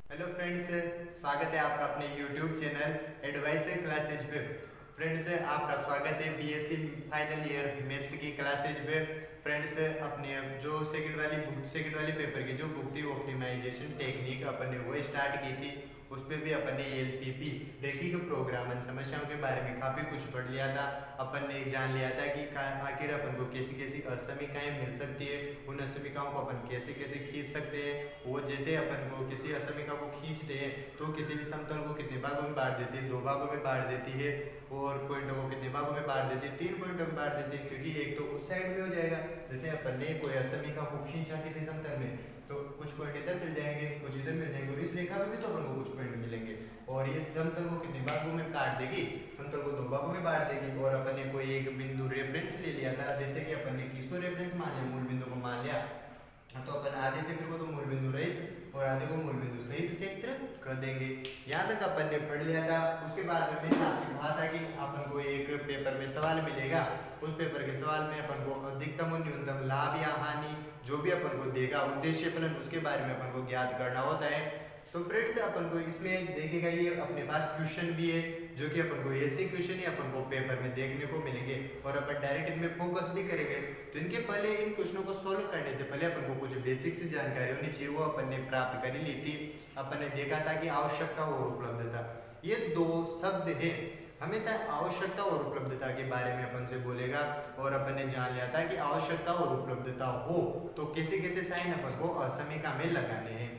Hello friends, स्वागत है आपका अपने यूट्यूब चैनल एडवाइस क्लासेज पे। फ्रेंड्स, आपका स्वागत है बीएससी फाइनल ईयर मैथ्स की क्लासेज पे। फ्रेंड्स, अपने जो सेकंड वाली पेपर की जो बुक थी ऑप्टिमाइजेशन टेक्निक अपन ने वो स्टार्ट की थी। उस पर भी अपन ने एलपीपी रैखिक प्रोग्रामन समस्याओं के बारे में काफ़ी कुछ पढ़ लिया था। अपन ने जान लिया था कि आखिर अपन को कैसी कैसी असमिकाएं मिल सकती है, उन असमिकाओं को अपन कैसे कैसे खींच सकते हैं। वो जैसे अपन को किसी असमिका को खींचते हैं तो किसी भी समतल को कितने भागों में बांट देती है, 2 भागों में बांट देती है। और पॉइंटों को कितने भागों में बांट देती है, 3 पॉइंटों में बांट देती है, क्योंकि एक तो उस साइड में हो जाएगा। जैसे अपन ने कोई असमिका को खींचा किसी समतल में तो कुछ पॉइंट इधर मिल जाएंगे, कुछ इधर मिल जाएंगे, और इस रेखा में भी तो अपन को कुछ पॉइंट मिलेंगे। और ये समतल को कितने भागों में काट देगी, समतल को 2 भागों में बांट देगी। और अपन ने कोई एक बिंदु रेफरेंस ले लिया था, जैसे कि अपन ने किसको रेफरेंस मान लिया, मूल बिंदु को मान लिया। तो अपन आधे क्षेत्र को तो मूल बिंदु रहित और आधे को मूल बिंदु सहित क्षेत्र कर देंगे। यहाँ तक अपन ने पढ़ लिया था। उसके बाद में मैंने आपसे कहा था कि अपन को एक पेपर में सवाल मिलेगा, उस पेपर के सवाल में अपन को अधिकतम और न्यूनतम लाभ या हानि जो भी अपन को देगा, उद्देश्य फलन, उसके बारे में अपन को ज्ञात करना होता है। तो फ्रेंड्स, अपन को इसमें देखेगा ये अपने पास क्वेश्चन भी है, जो कि अपन को ऐसे क्वेश्चन ही अपन को पेपर में देखने को मिलेंगे और अपन डायरेक्ट इनमें फोकस भी करेंगे। तो इनके पहले इन क्वेश्चनों को सोल्व करने से पहले अपन को कुछ बेसिक सी जानकारी होनी चाहिए, वो अपन ने प्राप्त कर ली थी। अपन ने देखा था कि आवश्यकता और उपलब्धता, ये 2 शब्द है। हमेशा आवश्यकता और उपलब्धता के बारे में अपन से बोलेगा। और अपन ने जान लिया था कि आवश्यकता और उपलब्धता हो तो कैसे कैसे साइन अपन को असमिका में लगाने हैं,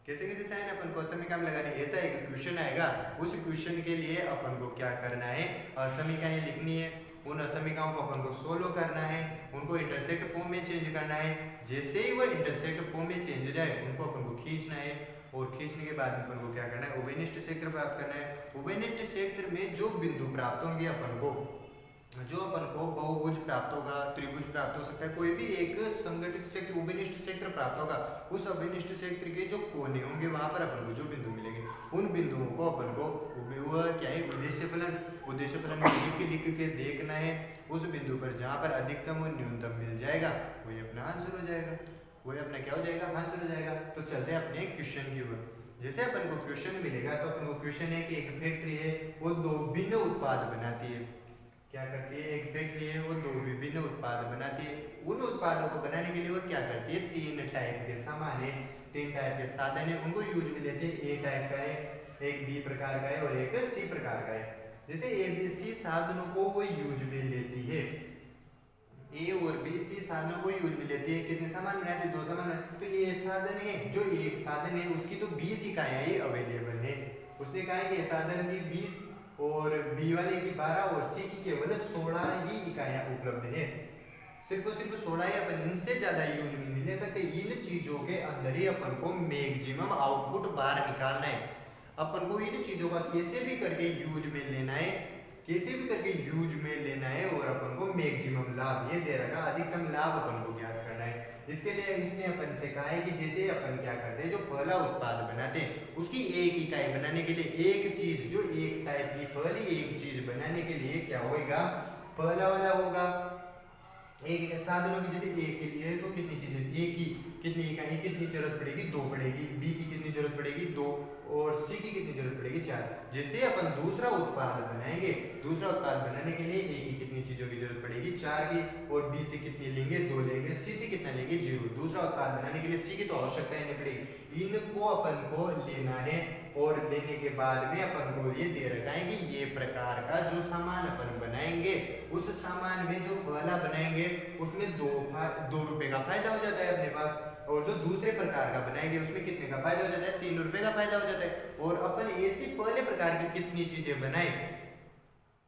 कैसे कैसे साइन अपन को असमिका में लगाने। ऐसा एक क्वेश्चन आएगा, उस क्वेश्चन के लिए अपन को क्या करना है, असमिकाएं लिखनी है, उन असमिकाओं को अपन को सोल्व करना है, उनको इंटरसेक्ट फॉर्म में चेंज करना है। जैसे ही वो इंटरसेक्ट फॉर्म में चेंज हो जाए उनको अपन को खींचना है, और खींचने के बाद में अपन को क्या करना है, उभयनिष्ठ क्षेत्र प्राप्त करना है। उभयनिष्ठ क्षेत्र में जो बिंदु प्राप्त होंगे अपन को, जो अपन को बहुभुज प्राप्त होगा, त्रिभुज प्राप्त हो सकता है, कोई भी एक संगठित क्षेत्र उभयनिष्ठ क्षेत्र प्राप्त होगा, उस उभयनिष्ठ क्षेत्र के जो कोने होंगे वहां पर अपन को जो बिंदु मिलेंगे, उन बिंदुओं को अपन को क्या है, उद्देश्य फलन में लिख के देखना है। उस बिंदु पर जहां पर अधिकतम और न्यूनतम मिल जाएगा वही अपना आंसर हो जाएगा, वही अपना क्या हो जाएगा, आंसर हो जाएगा। तो चलते हैं अपने क्वेश्चन की ओर। जैसे अपन को क्वेश्चन मिलेगा तो अपन को क्वेश्चन है कि एक फैक्ट्री है, वो 2 भिन्न उत्पाद बनाती है। क्या करती है, एक फैक्ट्री है, वो 2 विभिन्न उत्पाद बनाती है। उन उत्पादों को बनाने के लिए वो क्या करती है, 3 टाइप के सामान है, 3 टाइप के साधन है, उनको यूज में लेते हैं। ए टाइप का है, एक बी प्रकार का है और एक सी प्रकार का है। जैसे ए बी सी साधनों को वो यूज में लेती है, ए और बी सी साधनों को यूज में लेती है। कितने सामान बनाते हैं, 2 सामान बनाते। तो ये साधन है, जो एक साधन है उसकी तो 20 इकाइयां ये अवेलेबल है। उसने कहा है कि साधन की 20 और बी वाले की 12 और सी की केवल 16 ही इकाइयां उपलब्ध है। सिर्फ 16 ही, अपन इनसे ज्यादा यूज में नहीं ले सकते। इन चीजों के अंदर ही अपन को मैक्सिमम आउटपुट बाहर निकालना है। अपन को इन चीजों का कैसे भी करके यूज में लेना है, कैसे भी करके यूज में लेना है, और अपन को मैक्सिमम लाभ, ये दे रखा अधिकतम लाभ अपन को ज्ञात करना है। इसके लिए इसने अपन से कहा है कि जैसे अपन क्या करते हैं, जो पहला उत्पाद बनाते हैं उसकी एक इकाई बनाने के लिए एक चीज, जो एक टाइप की पहली एक चीज बनाने के लिए क्या होगा, पहला वाला होगा एक साधनों की। जैसे ए के लिए तो कितनी चीजें, ए की कितनी इकाई, कितनी जरूरत पड़ेगी, 2 पड़ेगी, बी की कितनी जरूरत पड़ेगी, 2, और सी की कितनी जरूरत पड़ेगी, 4। जैसे अपन दूसरा उत्पाद बनाएंगे, दूसरा उत्पाद बनाने के लिए ए की कितनी चीजों की जरूरत पड़ेगी, 4 की, और बी से कितनी लेंगे, 2 लेंगे, सी से कितना लेंगे, 0। दूसरा उत्पाद बनाने के लिए सी की तो आवश्यकता ही नहीं पड़ेगी। इनको अपन को लेना है, और लेने के बाद में अपन को ये दे रखा है कि ये प्रकार का जो सामान अपन बनाएंगे, उस सामान में जो पहला बनाएंगे उसमें 2 रुपए का फायदा हो जाता है अपने पास, और जो दूसरे प्रकार का बनाएंगे उसमें कितने का फायदा हो जाता है, 3 रुपए का फायदा हो जाता है। और अपन ऐसी पहले प्रकार की कितनी चीजें बनाए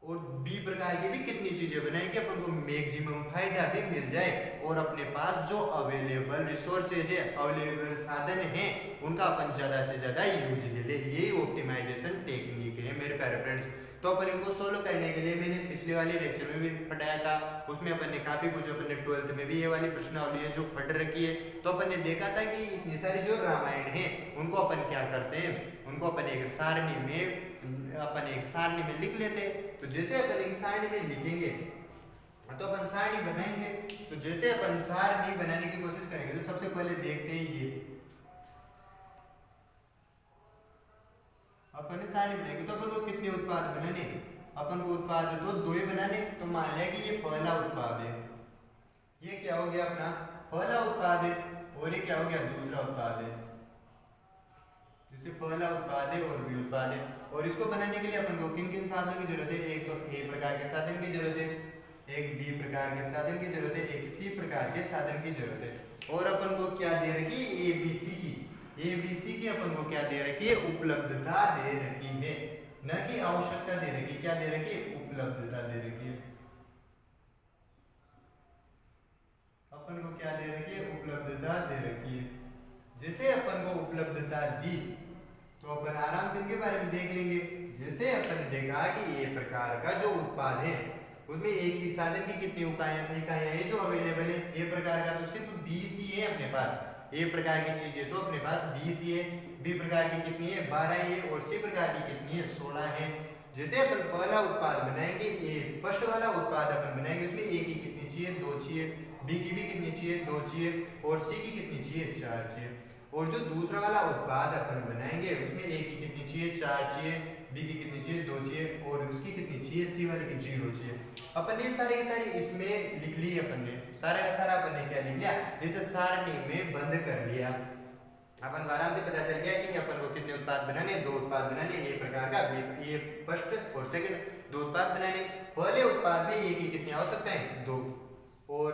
और बी प्रकार की भी कितनी चीजें बनाए कि अपन को मैक्सिमम फायदा भी मिल जाए, और अपने पास जो अवेलेबल रिसोर्सेज है, अवेलेबल साधन है, उनका अपन ज्यादा से ज्यादा यूज ले ले। यही ऑप्टिमाइजेशन टेक्निक है मेरे प्यारे फ्रेंड्स। तो अपन इनको सोल्व करने के लिए मैंने पिछले वाले लेक्चर में भी पढ़ाया था, उसमें अपन ने काफी कुछ, अपन ने 12th में भी ये वाली प्रश्नावली है जो पढ़ रखी है। तो अपन ने देखा था कि इतनी सारी जो रामायण है उनको अपन क्या करते हैं, उनको अपन एक सारणी में लिख लेते हैं। तो जैसे अपन एक सारणी में लिखेंगे तो अपन सारणी बनाएंगे। तो जैसे अपन सारणी बनाने की कोशिश करेंगे तो सबसे पहले देखते हैं ये अपन ने सारे बनाएंगे तो अपन को कितने उत्पाद बनाने, अपन को उत्पाद तो दो ही बनाने। तो मान लिया कि ये पहला उत्पाद है, ये क्या हो गया अपना पहला उत्पाद है, और ये क्या हो गया दूसरा उत्पाद है। जैसे पहला उत्पाद है और बी उत्पाद है, और इसको बनाने के लिए अपन को किन किन साधनों की जरूरत है, एक तो ए प्रकार के साधन की जरूरत है, एक बी प्रकार के साधन की जरूरत है, एक सी प्रकार के साधन की जरूरत है। और अपन को क्या दे रखी है, एबीसी की अपन को क्या दे रखी है, उपलब्धता दे रखी है, न कि आवश्यकता दे रखी है। क्या दे रखी है, उपलब्धता दे रखी है। अपन को क्या दे रखी है, उपलब्धता दे रखी है। जैसे अपन को उपलब्धता दी तो अपन आराम से इनके बारे में देख लेंगे। जैसे अपन ने देखा कि ये प्रकार का जो उत्पाद है उसमें एक ही साधन की कितनी इकाइयां है जो अवेलेबल है। ए प्रकार का तो सिर्फ 20 ही है अपने पास, ए प्रकार की चीज है तो अपने पास 20 ही है, बी प्रकार की कितनी है 12 है, और सी प्रकार की कितनी है 16 है। जैसे अपन पहला उत्पाद बनाएंगे, ए फर्स्ट वाला उत्पाद अपन बनाएंगे, उसमें ए की कितनी चाहिए 2 चाहिए, बी की भी कितनी चाहिए 2 चाहिए, और सी की कितनी चाहिए 4 चाहिए। और जो दूसरा वाला उत्पाद अपन बनाएंगे उसमें ए की कितनी चाहिए 4 चाहिए, बी की कितनी चाहिए 2 चाहिए, और उसकी कितनी चाहिए सी वाले की 0 चाहिए। अपन ने सारे के सारे इसमें लिख लिए, अपन ने सारा का सारा अपन ने क्या लिख लिया, इसे सारणी में बंद कर लिया। अपन को आराम से पता चल गया कि अपन को कितने उत्पाद बनाने, दो उत्पाद बनाने, ए प्रकार का ये फर्स्ट और सेकंड दो उत्पाद बनाने। पहले उत्पाद में ए की कितनी आवश्यकता है 2, और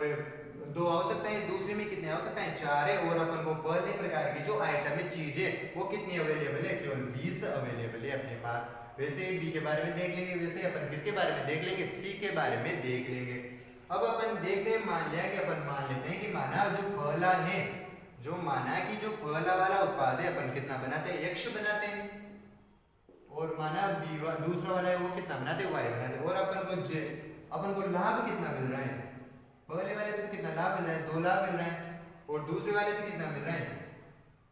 2 आवश्यकता है, दूसरे में कितनी आवश्यकता है 4 है, और अपन को पहले प्रकार की जो आइटम है चीज है वो कितनी अवेलेबल है, केवल 20 अवेलेबल है अपने पास। वैसे बी के बारे में देख लेंगे, वैसे अपन किसके बारे में देख लेंगे, सी के बारे में देख लेंगे। अब अपन देखते हैं, मान लिया कि अपन मान लेते हैं कि माना जो पहला है, जो माना कि जो पहला वाला उत्पाद है अपन कितना बनाते हैं x बनाते हैं, और माना बी दूसरा वाला है वो कितना बनाते हैं y बनाते हैं। और अपन को लाभ कितना मिल रहा है, पहले वाले से तो कितना लाभ मिल रहा है 2 लाभ मिल रहा है, और दूसरे वाले से कितना मिल रहा है,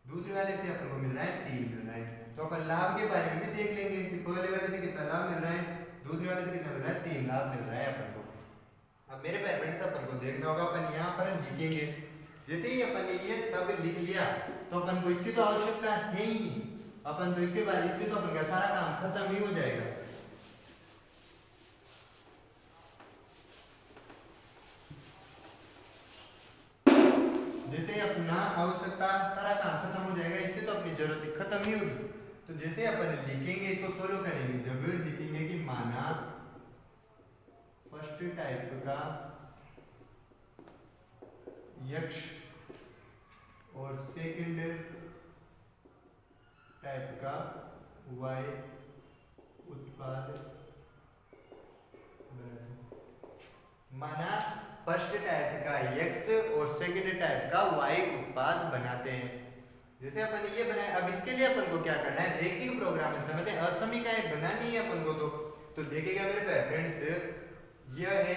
दूसरे वाले से अपन को मिल रहा है 3 मिल रहा है। तो अपन लाभ के बारे में भी देख लेंगे कि पहले वाले से कितना लाभ मिल रहा है, दूसरे वाले से कितना मिल रहा है 3 लाभ मिल रहा है अपन को। अब मेरे पेरेंट्स अपन को देखना होगा, अपन यहाँ पर लिखेंगे। जैसे ही अपन ने ये सब लिख लिया तो अपन को इसकी तो आवश्यकता है ही, अपन तो इसके बाद इससे तो अपन का सारा काम खत्म ही हो जाएगा। जैसे अपना आवश्यकता सारा काम खत्म हो जाएगा, इससे तो अपनी जरूरत खत्म ही होगी। तो जैसे अपन लिखेंगे, इसको सोल्व करेंगे, जब लिखेंगे कि माना फर्स्ट टाइप का यक्ष और सेकंड टाइप का वाई उत्पाद, माना फर्स्ट टाइप का x और सेकंड टाइप का y उत्पाद बनाते हैं। जैसे अपन ये बनाए, अब इसके लिए अपन को क्या करना है, रेखीय प्रोग्रामिंग समझे असमीकाएं बनानी है अपन को। तो देखिएगा मेरे पेरेंट्स, यह है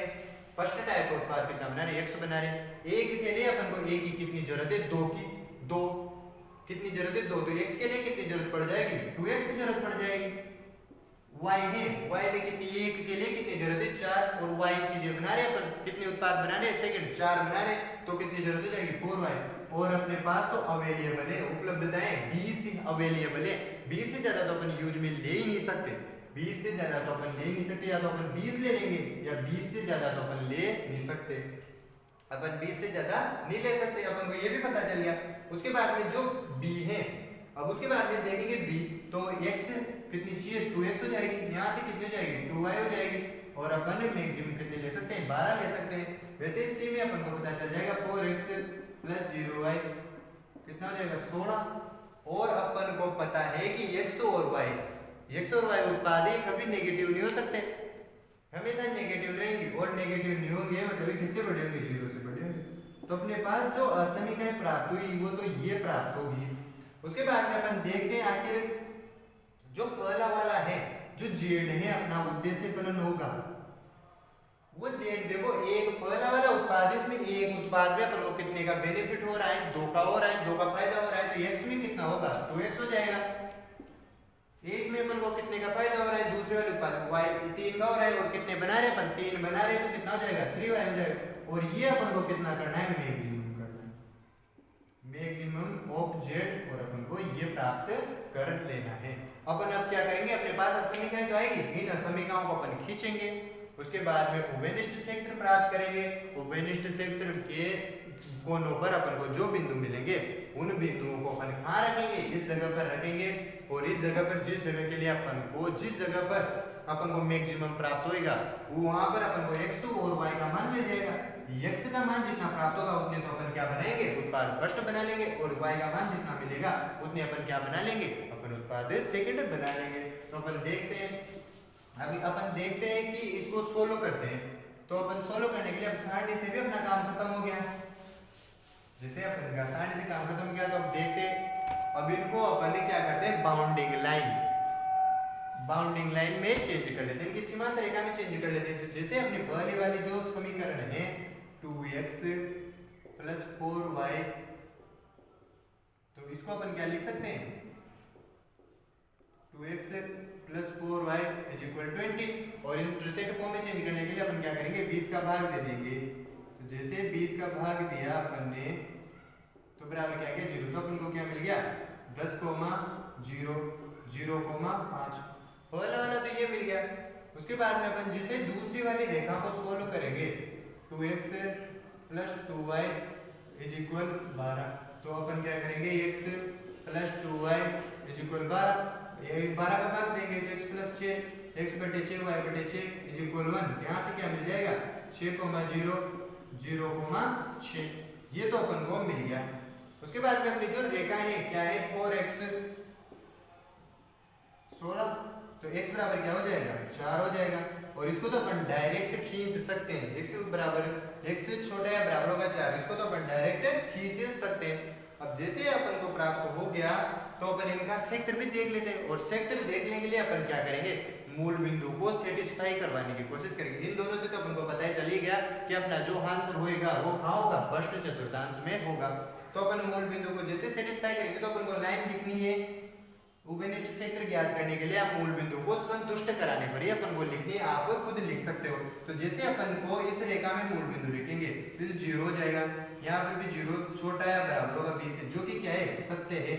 फर्स्ट टाइप का उत्पाद कितना बना रहे, x बना रहे। एक के लिए अपन को a की कितनी जरूरत है 2 की, 2 कितनी जरूरत है 2, तो x के लिए कितनी जरूरत पड़ जाएगी 2x की जरूरत पड़ जाएगी। y है, y में कितनी, एक के लिए कितनी जरूरत है 4, और y चीजें बना रहे अपन, कितने उत्पाद बना रहे सेकंड 4 बना रहे, तो कितनी जरूरत हो जाएगी 4y। और अपने पास तो अवेलेबल है, उपलब्धताएं 20 अवेलेबल है, 20 से ज्यादा तो अपन यूज में ले ही नहीं सकते, 20 से ज्यादा तो अपन ले नहीं सकते, या तो अपन 20 ले लेंगे या 20 से ज्यादा तो अपन ले नहीं सकते। अपन 20 से ज्यादा नहीं ले सकते, अपन को ये भी पता चल गया। उसके बाद में जो b है, अब उसके बाद में देखेंगे b, तो x कितनी चाहिए 2x हो जाएगी, यहाँ से कितनी हो जाएगी 2y हो जाएगी, और अपन मैक्सिमम कितने ले सकते हैं 12 ले सकते हैं। वैसे सी में अपन को पता चल जाएगा 4x + 0y कितना हो जाएगा 16। और अपन को पता है कि x और y उत्पाद ही कभी नेगेटिव नहीं हो सकते, हमेशा नेगेटिव रहेंगे, और नेगेटिव नहीं होंगे मतलब किससे बड़े होंगे 0 से बड़े होंगे। तो अपने पास जो असमीकाएं प्राप्त हुई वो तो ये प्राप्त होगी। उसके बाद में अपन देखते हैं आखिर जो पहला वाला है, जो जेड है अपना उद्देश्य फलन होगा, वो जेड देखो एक पहला वाला उत्पाद है, उसमें एक उत्पाद में अपन को कितने का बेनिफिट हो रहा है 2 का हो रहा है, 2 का फायदा हो रहा है, तो x में कितना होगा 2x हो जाएगा। एक में अपन को कितने का फायदा हो रहा है, दूसरे वाले उत्पाद y 3 का हो रहा है, और कितने बना रहे अपन 3 बना रहे, तो कितना हो जाएगा 3y हो जाएगा। और ये अपन को कितना करना है मैक्सिमम करना है, मैक्सिमम ऑफ जेड, और अपन को ये प्राप्त कर लेना है। अपन अब क्या करेंगे, अपने पास असमीकरण तो आएगी, इन असमीकरणों को अपन खींचेंगे, उसके बाद में उभयनिष्ठ क्षेत्र प्राप्त करेंगे। उभयनिष्ठ क्षेत्र के कोनों पर अपन को जो बिंदु मिलेंगे उन बिंदुओं को अपन कहाँ रखेंगे, इस जगह पर रखेंगे। और इस जगह पर जिस जगह के लिए अपन को जिस जगह पर अपन को मैक्सिमम प्राप्त होएगा वहां पर अपन को x और y का मान मिल जाएगा। x का मान जितना प्राप्त होगा उतने तो अपन क्या बनाएंगे, उत्पाद फर्स्ट बना लेंगे, और y का मान जितना मिलेगा उतने अपन क्या बना लेंगे, अपन उत्पाद सेकंड बना लेंगे। तो अपन देखते हैं, अभी अपन देखते हैं कि इसको सोल्व करते हैं। तो अपन सोल्व करने के लिए अब सारणी से भी अपना काम खत्म हो गया। जैसे अपन का सारणी से काम खत्म किया तो अब देखते हैं, अब इनको अपन क्या करते हैं, बाउंडिंग लाइन में चेंज कर लेते हैं, इनकी सीमांत रेखा में चेंज कर लेते हैं। तो जैसे अपनी पहली वाली जो समीकरण है 2x + 4y, तो इसको अपन क्या लिख सकते हैं, 2x + 4y = 20। और इंटरसेक्ट फॉर्म में चेंज करने के लिए अपन क्या करेंगे, 20 का भाग दे देंगे। तो जैसे 20 का भाग दिया अपन ने तो बराबर क्या गया 0। तो अपन को क्या मिल गया 10, 0, 0,5। पहला वाला तो ये मिल गया। उसके बाद में अपन जिसे दूसरी वाली रेखा को सोल्व करेंगे 2x + 2y = 12। तो अपन क्या करेंगे, x + 2y = 12, 12 का भाग देंगे तो x + 6, x/6 y/6 = 1। यहाँ से क्या मिल जाएगा 6,0, 0,6। ये तो अपन को मिल गया। उसके बाद में अपनी जो रेखा है क्या है 4x 16, तो x बराबर क्या हो जाएगा 4 हो जाएगा। और इसको तो अपन डायरेक्ट खींच सकते हैं, x बराबर x छोटा या बराबर होगा 4, इसको तो अपन डायरेक्ट खींच सकते हैं। अब जैसे अपन को प्राप्त हो गया तो अपन इनका क्षेत्र भी देख लेते हैं, और क्षेत्र देखने के लिए अपन क्या करेंगे, मूल बिंदु को सेटिस्फाई करवाने की कोशिश करेंगे। इन दोनों से तो अपन को पता ही चल ही गया कि अपना जो आंसर होएगा वो कहाँ होगा, फर्स्ट चतुर्थांश में होगा। तो अपन मूल बिंदु को जैसे सेटिस्फाई करेंगे तो अपन को लाइन लिखनी है, उभयनिष्ठ क्षेत्र ज्ञात करने के लिए आप मूल बिंदु को संतुष्ट कराने पर ही अपन को लिखनी है, आप खुद लिख सकते हो। तो जैसे अपन को इस रेखा में मूल बिंदु लिखेंगे तो 0 हो जाएगा, यहाँ पर भी 0 छोटा या बराबर होगा 20 से, जो कि क्या है सत्य है,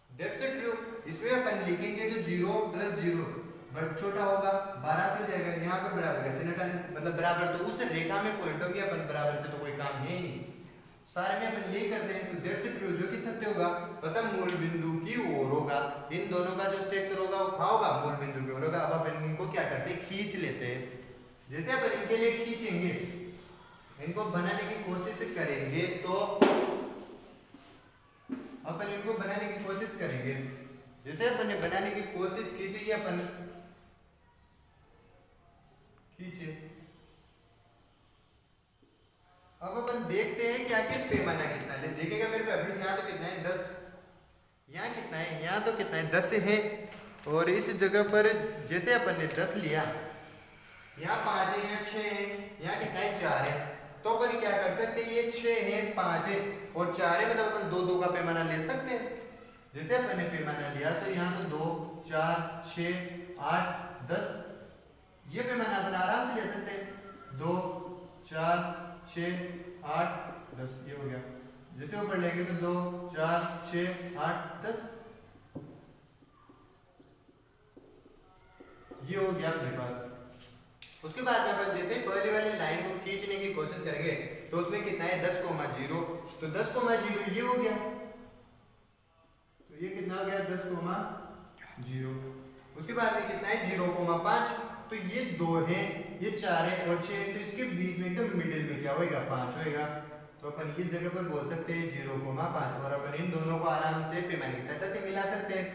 दैट्स ट्रू। इसमें अपन लिखेंगे तो 0 + 0 बट छोटा होगा 12 से हो जाएगा, यहाँ पर बराबर का चिन्ह हटाना, मतलब बराबर तो उस रेखा में पॉइंट होगी, अपन बराबर से तो कोई काम है ही नहीं, सारे में अपन यही करते हैं। तो दैट्स ट्रू, जो कि सत्य होगा, मतलब मूल बिंदु की ओर होगा। इन दोनों का जो क्षेत्र होगा वो कहाँ होगा, मूल बिंदु की ओर होगा। अब अपन इनको क्या करते हैं, खींच लेते हैं। जैसे अपन इनके लिए खींचेंगे, इनको बनाने की कोशिश करेंगे, तो अपन इनको बनाने की कोशिश करेंगे। जैसे अपन ने बनाने की कोशिश की तो ये अपन खींचे। अब अपन देखते हैं कि आखिर पैमाना कितना है, देखेगा मेरे पे यहाँ तो कितना है 10, यहाँ कितना है, यहाँ तो कितना है 10 है। और इस जगह पर जैसे अपन ने 10 लिया, यहाँ 5 है, यहाँ 6 है, यहाँ कितना है 4 है। तो अपन क्या कर सकते हैं, ये 6 है, 5 है और 4 है, मतलब अपन 2 का पैमाना ले सकते हैं। जैसे अपन ने पैमाना लिया तो यहाँ तो 2, 4, 6, 8, 10, ये पैमाना अपन आराम से ले सकते हैं। 2, 4, 6, 8, 10 ये हो गया। जैसे ऊपर लेंगे तो 2, 4, 6, 8, 10 ये हो गया अपने पास। उसके बाद में अपन जैसे पहले वाली लाइन को खींचने की कोशिश करेंगे तो उसमें कितना है 10,0, तो 10,0 ये हो गया, तो ये कितना हो गया 10,0। उसके बाद में कितना है 0,5, तो ये 2 है, ये 4 है और 6, तो इसके बीच में एकदम मिडिल में क्या होएगा 5 होएगा। तो अपन इस जगह पर बोल सकते हैं 0,5, और अपन इन दोनों को आराम से पैमाने की सहायता से मिला सकते हैं।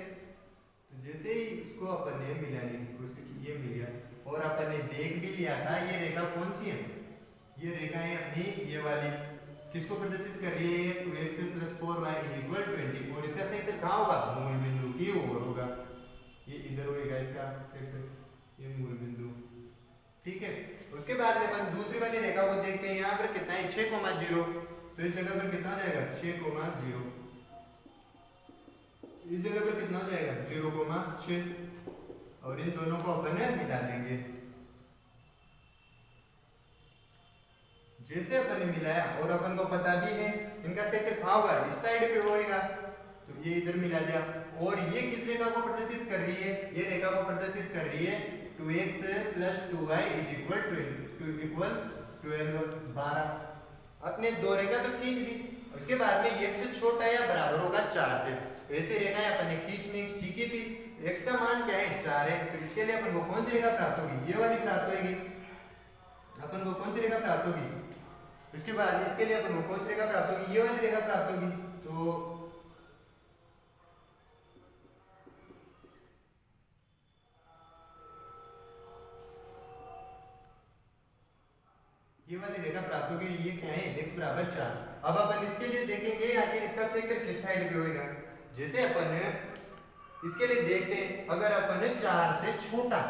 तो जैसे ही इसको अपन ने मिलाने की कोशिश की, ये मिल गया, और अपन ने देख भी लिया था ये रेखा कौन सी है, ये रेखा है अपनी ये वाली, किसको प्रदर्शित कर रही है 2x + 4y = 20, और इसका क्षेत्र कहाँ होगा, मूल बिंदु की ओर होगा, ये इधर होएगा इसका क्षेत्र, ये मूल बिंदु, ठीक है। उसके बाद में अपन दूसरी वाली रेखा को देखते हैं, यहाँ पर कितना है 6,0, तो इस जगह पर कितना हो जाएगा 6,0, इस जगह पर कितना हो जाएगा 0,6, और इन दोनों को अपन मिला देंगे। जैसे अपन ने मिलाया और अपन को पता भी है इनका क्षेत्र कहाँ होगा, इस साइड पे होएगा, तो ये इधर मिला दिया। और ये किस रेखा को प्रदर्शित कर रही है? ये रेखा को प्रदर्शित कर रही है 2x + 2y = 12। अपने दो रेखा तो खींच दी, उसके बाद में x छोटा या बराबर होगा 4 से। ऐसे रेखाएं अपन ने खींचने सीखी थी। x का मान क्या है? 4 है। तो इसके लिए अपन को कौन सी रेखा प्राप्त होगी? ये वाली प्राप्त होगी। अपन को कौन सी रेखा प्राप्त होगी? उसके बाद इसके लिए अपन को कौन सी रेखा प्राप्त होगी? ये वाली रेखा प्राप्त होगी। तो ये वाली रेखा प्राप्त होगी। ये क्या है? x = 4। अब अपन इसके लिए देखेंगे आखिर इसका क्षेत्र किस साइड पे होगा। जैसे अपन इसके लिए देखते हैं, अगर अपन 4 से छोटा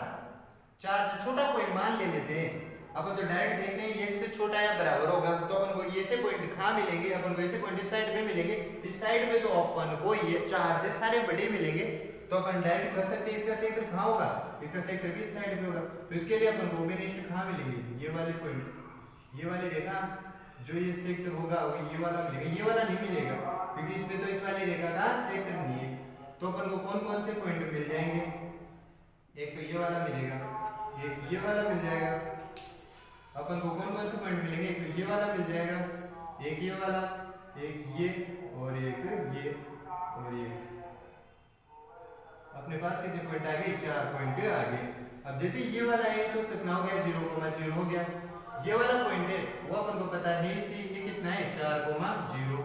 कोई मान ले लेते हैं, अपन तो डायरेक्ट देखते हैं x से छोटा या बराबर होगा, तो अपन को ये से पॉइंट कहाँ मिलेंगे? अपन को ऐसे पॉइंट इस साइड पे मिलेंगे। इस साइड पे तो अपन को ये 4 से सारे बड़े मिलेंगे, तो अपन डायरेक्ट कर सकते हैं इसका क्षेत्र कहाँ होगा? इसका क्षेत्र भी इस साइड पे होगा। तो इसके लिए अपन को ओबेनिस्ट कहाँ मिलेंगे? ये वाले पॉइंट, ये वाली रेखा जो ये क्षेत्र होगा वो ये वाला मिलेगा। ये वाला नहीं मिलेगा क्योंकि इसमें तो इस वाली रेखा का क्षेत्र नहीं है। तो अपन को कौन कौन से पॉइंट मिल जाएंगे? एक तो ये वाला मिलेगा, एक ये वाला मिल जाएगा। अपन को कौन कौन से पॉइंट मिलेंगे? एक तो ये वाला मिल जाएगा, एक ये वाला, एक ये और एक ये और ये। अपने पास कितने पॉइंट आ गए? 4 पॉइंट आ गए। अब जैसे ये वाला है तो कितना हो गया? 0,0 हो गया। ये वाला पॉइंट है वो अपन को पता है इसी, ये कितना है? 4,0।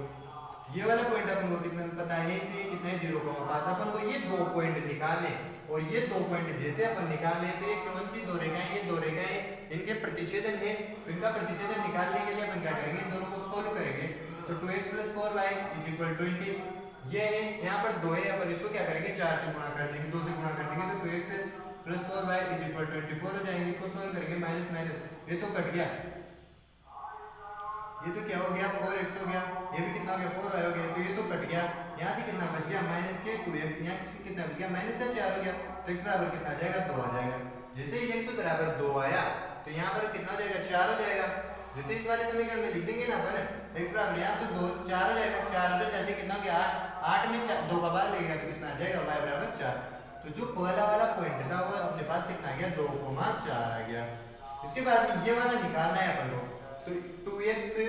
ये वाला पॉइंट अपन को कितना पता है इसी, कितना है? 0,5। अपन को ये दो पॉइंट निकालने, और ये दो पॉइंट जैसे अपन निकालने तो ये कौन सी दो रेखाएं? ये दो रेखाएं इनके प्रतिच्छेदन है। तो इनका प्रतिच्छेदन निकालने के लिए अपन क्या करेंगे? इन दोनों को सोल्व करेंगे। तो 2x + 4y = 20। ये है, यहाँ पर 2 है, अपन इसको क्या करेंगे? 4 से गुणा कर देंगे, 2 से गुणा कर देंगे, तो 2x + 4y = 24 हो जाएंगे। इसको सोल्व करेंगे, माइनस माइनस ये तो कट गया, ये तो क्या हो गया? 4x हो गया। ये भी कितना हो गया? 4y हो गया। तो ये तो कट गया। यहाँ से कितना बच गया? -2x। यहाँ से कितना बच गया? -4 हो गया। तो x बराबर कितना आ जाएगा? 2 आ जाएगा। जैसे ही x बराबर 2 आया तो यहाँ पर कितना हो जाएगा? 4 हो जाएगा। जैसे इस वाले समीकरण में लिख देंगे ना अपन x बराबर, यहाँ तो 2 4 हो जाएगा। 4 उधर जाते कितना हो गया? 8। 8 में 2 का बार लगेगा तो कितना आ जाएगा? y बराबर 4। तो जो पहला वाला पॉइंट था वो अपने पास कितना आ गया? 2,4 आ गया। इसके बाद में ये वाला निकालना है अपन को। तो 2x +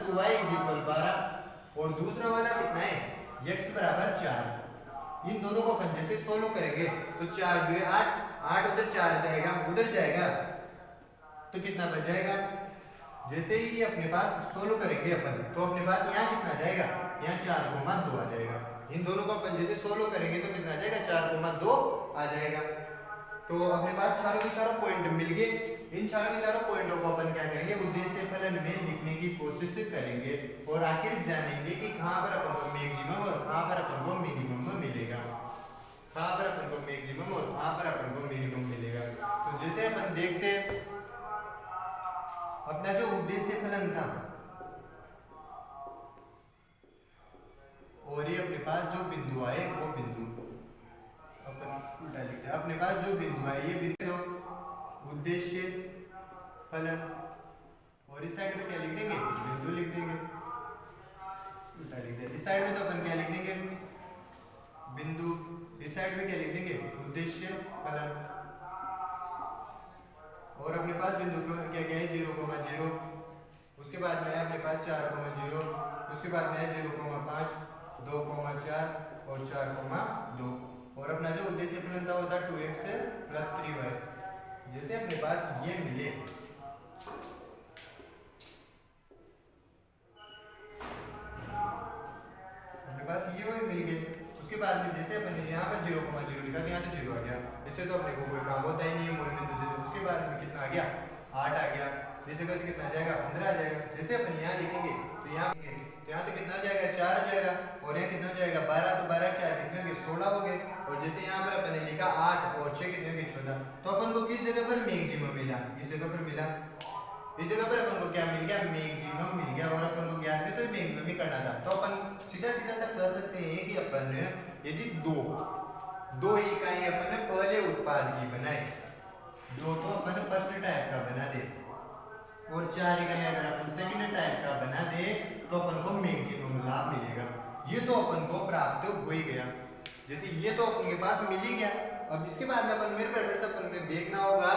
2y = 12 और दूसरा वाला कितना है? x बराबर 4। इन दोनों को अपन जैसे सोल्व करेंगे तो 4 2 8, 8 उधर 4 जाएगा, उधर जाएगा तो कितना बच जाएगा? जैसे ही अपने पास सोल्व करेंगे अपन तो अपने पास यहाँ कितना जाएगा? यहाँ 4,2 आ जाएगा। इन दोनों को अपन जैसे सोल्व करेंगे तो कितना जाएगा? 4,2 आ जाएगा। तो अपने पास चारों के चारों पॉइंट मिल गए। इन चारों के चारों पॉइंटों को अपन क्या करेंगे? उद्देश्य फलन में लिखने की कोशिश करेंगे और आखिर जानेंगे कि कहाँ पर अपन को मैक्सिमम और कहाँ पर अपन को मिनिमम मिलेगा। कहाँ पर अपन को मैक्सिमम और कहाँ पर अपन को मिनिमम मिलेगा। तो जैसे अपन देखते हैं अपना जो उद्देश्य फलन था और ये अपने पास जो बिंदु आए वो बिंदु अपन उल्टा लिखते हैं। अपने पास जो बिंदु आए ये बिंदु उद्देश्य फलन, और इस साइड में क्या लिख देंगे? बिंदु लिख देंगे, उल्टा लिख देंगे। इस साइड में तो अपन क्या लिख देंगे? बिंदु। इस साइड में क्या लिख देंगे? उद्देश्य फलन। और अपने पास बिंदु क्या क्या है? 0,0। उसके बाद में है अपने पास 4,0। उसके बाद में है 0,5, 2,4 और 4,2। और अपना जो उद्देश्य फलन था वो था 2x + 3y। जैसे अपने पास ये मिले अपने पास ये वही मिल गए। उसके बाद में जैसे अपन ने यहाँ पर 0,0 लिखा तो यहाँ तो 0 आ गया। इससे तो अपने को कोई काम होता ही नहीं है मूल बिंदु से। तो उसके बाद में कितना आ गया? 8 आ गया। जैसे कैसे कितना आ जाएगा? 15 आ जाएगा। जैसे अपन यहाँ लिखेंगे तो यहाँ तो कितना आ जाएगा? 4 आ जाएगा। और यहाँ कितना हो जाएगा? 12। तो 12 4 कितने हो गए? 16 हो गए। और जैसे यहाँ पर अपन ने लिखा 8 और 6 कितने हो गए? 14। तो अपन को किस जगह पर मैक्सिमम मिला? इस जगह पर मिला। इस जगह पर अपन को क्या मिल गया? मैक्सिमम मिल गया। और अपन को ज्ञात में तो मैक्सिमम ही करना था। तो अपन सीधा सीधा सा कह सकते हैं कि अपन यदि दो इकाई अपन ने पहले उत्पाद की बनाए, दो तो अपन फर्स्ट टाइप का बना दे और 4 इकाई अगर अपन सेकंड टाइप का बना दे तो अपन को मैक्सिमम लाभ मिलेगा। ये तो अपन को प्राप्त हो ही गया, जैसे ये तो अपने के पास मिल ही गया। अब इसके बाद में अपन मेरे प्रेफरेंस अपन में देखना होगा,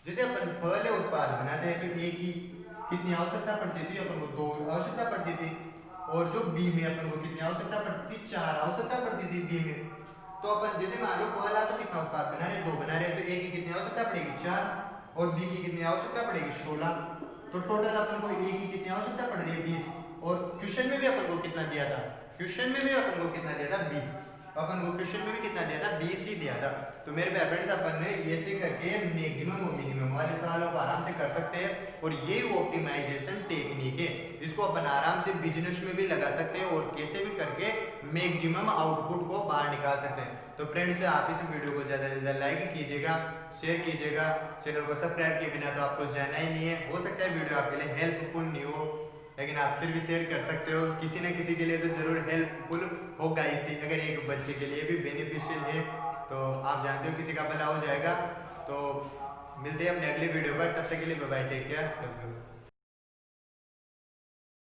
जैसे अपन पहले उत्पाद बनाते हैं तो ए की कितनी आवश्यकता पड़ती थी, अपन को 2 आवश्यकता पड़ती थी, और जो बी में अपन को कितनी आवश्यकता पड़ती थी, 4 आवश्यकता पड़ती थी बी में। तो अपन जैसे मान लो पहला तो कितना उत्पाद बना रहे, 2 बना रहे, तो ए की कितनी आवश्यकता पड़ेगी 4, और बी की कितनी आवश्यकता पड़ेगी 16। तो टोटल अपन को ए की कितनी आवश्यकता पड़ रही है 20। और क्वेश्चन में भी अपन को कितना दिया था, क्वेश्चन में भी अपन को कितना दिया था बी, अपन को क्वेश्चन में भी कितना दिया था 20 ही दिया था। तो मेरे फ्रेंड्स अपन ने ये से करके मैक्सिमम और मिनिमम वाले सवालों को आराम से कर सकते हैं, और ये ऑप्टिमाइजेशन टेक्निक है जिसको अपन आराम से बिजनेस में भी लगा सकते हैं और कैसे भी करके मैक्सिमम आउटपुट को बाहर निकाल सकते हैं। तो फ्रेंड्स आप इस वीडियो को ज़्यादा से ज़्यादा लाइक कीजिएगा, शेयर कीजिएगा, चैनल को सब्सक्राइब किए बिना तो आपको जाना ही नहीं है। हो सकता है वीडियो आपके लिए हेल्पफुल नहीं हो, लेकिन आप फिर भी शेयर कर सकते हो, किसी न किसी के लिए तो जरूर हेल्पफुल होगा इससे, अगर एक बच्चे के लिए भी बेनिफिशियल है तो आप जानते हो किसी का भला हो जाएगा। तो मिलते हैं अपने अगले वीडियो पर, तब तक के लिए बाय बाय, टेक केयर।